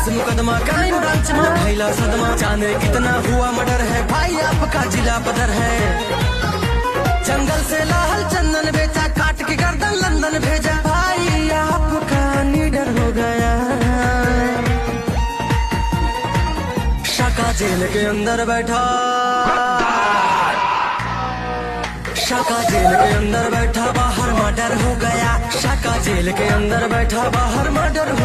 केस मुकदमा crime branch में फैला सदमा, जाने कितना हुआ मर्डर है भाई आपका जिला पदर है। जंगल से लाहल चंदन बेचा, काट के गर्दन लंदन भेजा, भाई आपका निडर हो गया। शाका जेल के अंदर बैठा, शाका जेल के अंदर बैठा, बाहर मर्डर हो गया। शाका जेल के अंदर बैठा, बाहर मर्डर हो